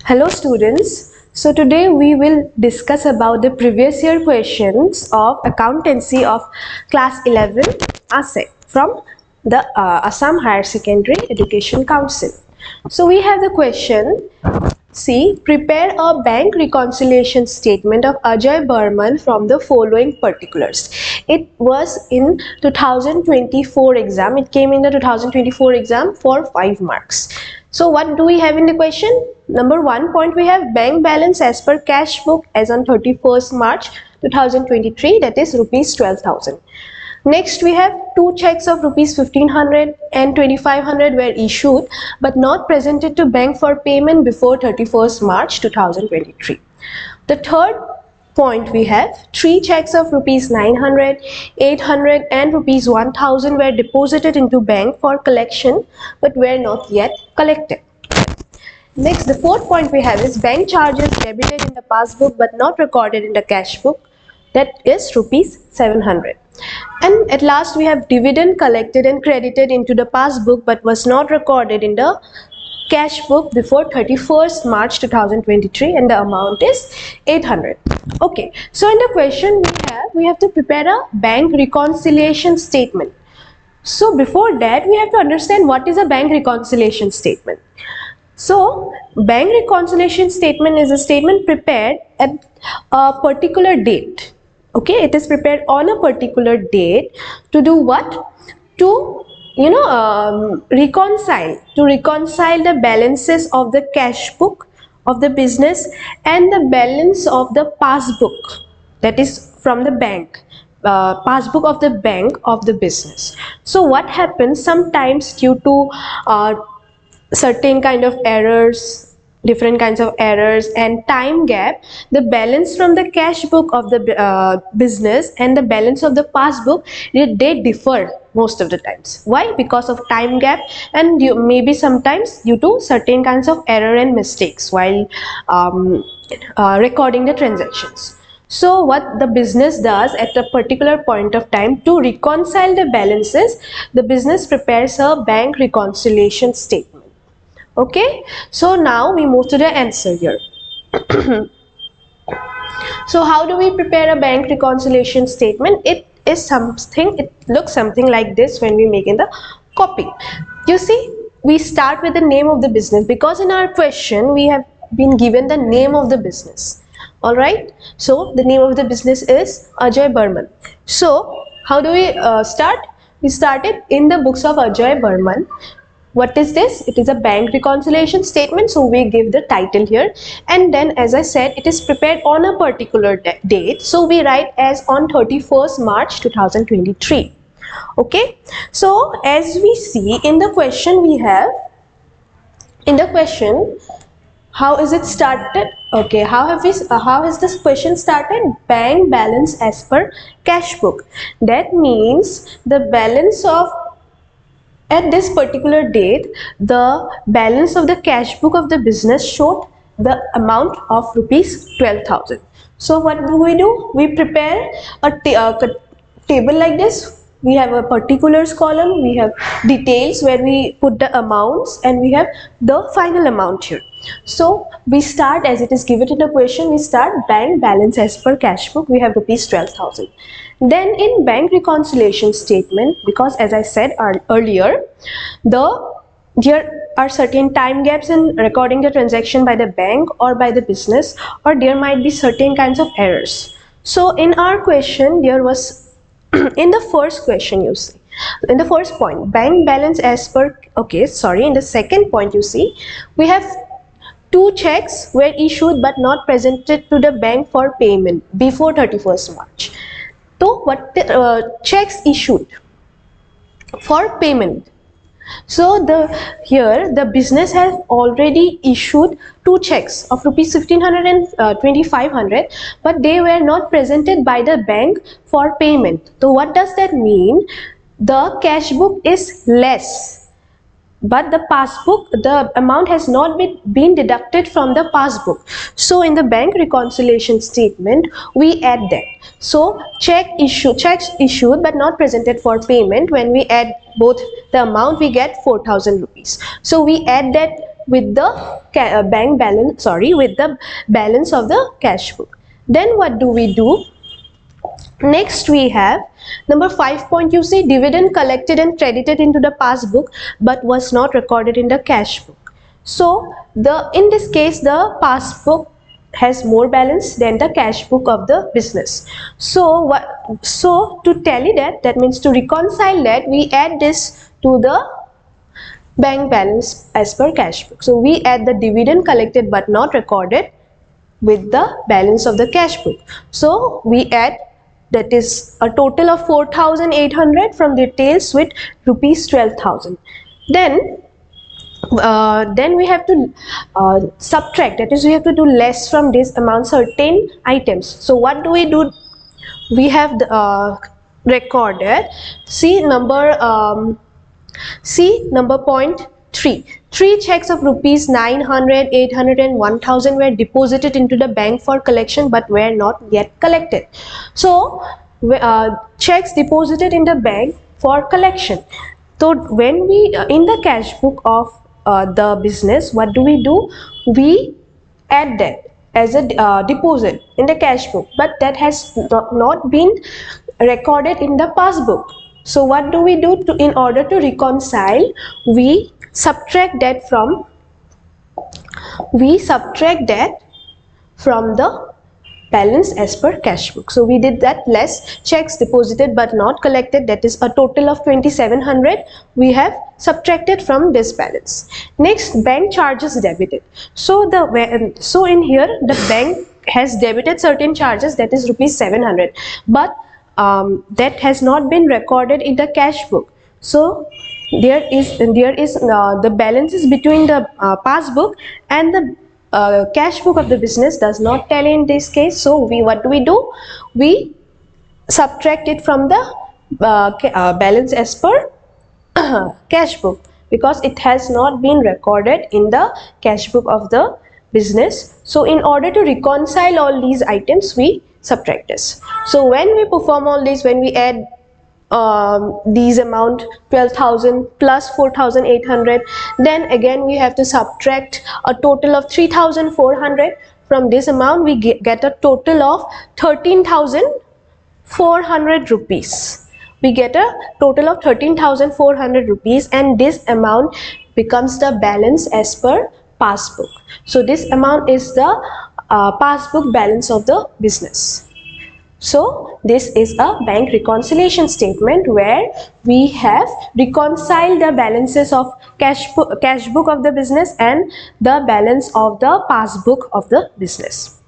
Hello students, so today we will discuss about the previous year questions of accountancy of class 11 AHSEC from the Assam Higher Secondary Education Council. So we have the question, C. Prepare a bank reconciliation statement of Ajay Burman from the following particulars. It was in 2024 exam, it came in the 2024 exam for 5 marks. So what do we have in the question? Number 1 point, we have bank balance as per cash book as on 31st March 2023, that is rupees 12,000. Next, we have two checks of rupees 1500 and 2500 were issued but not presented to bank for payment before 31st March 2023. The third point, we have three checks of rupees 900, 800 and rupees 1000 were deposited into bank for collection but were not yet collected. Next, the fourth point we have is bank charges debited in the passbook but not recorded in the cash book, that is rupees 700. And at last, we have dividend collected and credited into the passbook but was not recorded in the cash book before 31st March 2023 and the amount is 800. Okay, so in the question we have to prepare a bank reconciliation statement. So before that, we have to understand what is a bank reconciliation statement. So bank reconciliation statement is a statement prepared at a particular date. Okay, it is prepared on a particular date to do what? To reconcile the balances of the cash book of the business and the balance of the passbook, that is from the bank, passbook of the bank of the business. So what happens sometimes due to certain kind of errors, different kinds of errors and time gap, the balance from the cash book of the business and the balance of the passbook, they differ most of the times. Why? Because of time gap and maybe sometimes due to certain kinds of error and mistakes while recording the transactions. So what the business does at a particular point of time to reconcile the balances, the business prepares a bank reconciliation statement. Okay, so now we move to the answer here. So how do we prepare a bank reconciliation statement? It looks something like this when we make in the copy. You see, we start with the name of the business because in our question we have been given the name of the business. All right, so the name of the business is Ajay Burman. So how do we start? We started in the books of Ajay Burman. What is this? It is a bank reconciliation statement, so we give the title here, and then as I said, it is prepared on a particular date, so we write as on 31st March 2023. Okay, so as we see in the question, we have in the question, how is it started? Okay, how has this question started? Bank balance as per cash book. That means the balance of at this particular date, the balance of the cash book of the business showed the amount of rupees 12,000. So what do? We prepare a table like this. We have a particulars column, we have details where we put the amounts and we have the final amount here. So we start as it is given in the question, we start bank balance as per cash book, we have rupees 12,000. Then in bank reconciliation statement, because as I said earlier, there are certain time gaps in recording the transaction by the bank or by the business, or there might be certain kinds of errors. So in our question, there was in the first question, you see, in the first point, bank balance as per, in the second point, you see, we have two checks were issued but not presented to the bank for payment before 31st March. So what the checks issued for payment. So here the business has already issued two checks of rupees 1500 and 2500, but they were not presented by the bank for payment. So what does that mean? The cash book is less, but the passbook, the amount has not been deducted from the passbook. So in the bank reconciliation statement, we add that. So checks issued but not presented for payment, when we add both the amount, we get 4,000 rupees. So we add that with the bank balance, with the balance of the cash book. Then what do we do? Next we have number 5 point. You see, dividend collected and credited into the passbook but was not recorded in the cash book. So in this case the passbook has more balance than the cash book of the business. So to tally that means to reconcile that, we add this to the bank balance as per cash book. So we add the dividend collected but not recorded with the balance of the cash book. So we add, that is a total of 4,800 from details with rupees 12,000. Then we have to subtract, that is we have to do less from this amount certain items. So what do? We have recorded, see number point 3. 3 checks of rupees 900, 800 and 1000 were deposited into the bank for collection but were not yet collected. So checks deposited in the bank for collection. So when we in the cash book of the business, what do? We add that as a deposit in the cash book, but that has not been recorded in the passbook. So what do? In order to reconcile, we subtract that from the balance as per cash book. So we did that, less checks deposited but not collected, that is a total of 2,700 we have subtracted from this balance. Next, bank charges debited. So in here the bank has debited certain charges, that is rupees 700, but that has not been recorded in the cash book. So there is the balances between the passbook and the cash book of the business does not tally in this case. So what do? We subtract it from the balance as per cash book, because it has not been recorded in the cash book of the business. So in order to reconcile all these items, we subtract this. So when we perform all this, when we add these amount 12,000 plus 4,800, then again we have to subtract a total of 3,400 from this amount. We get a total of 13,400 rupees. We get a total of 13,400 rupees, and this amount becomes the balance as per passbook. So this amount is the passbook balance of the business. So this is a bank reconciliation statement where we have reconciled the balances of cash book of the business and the balance of the passbook of the business.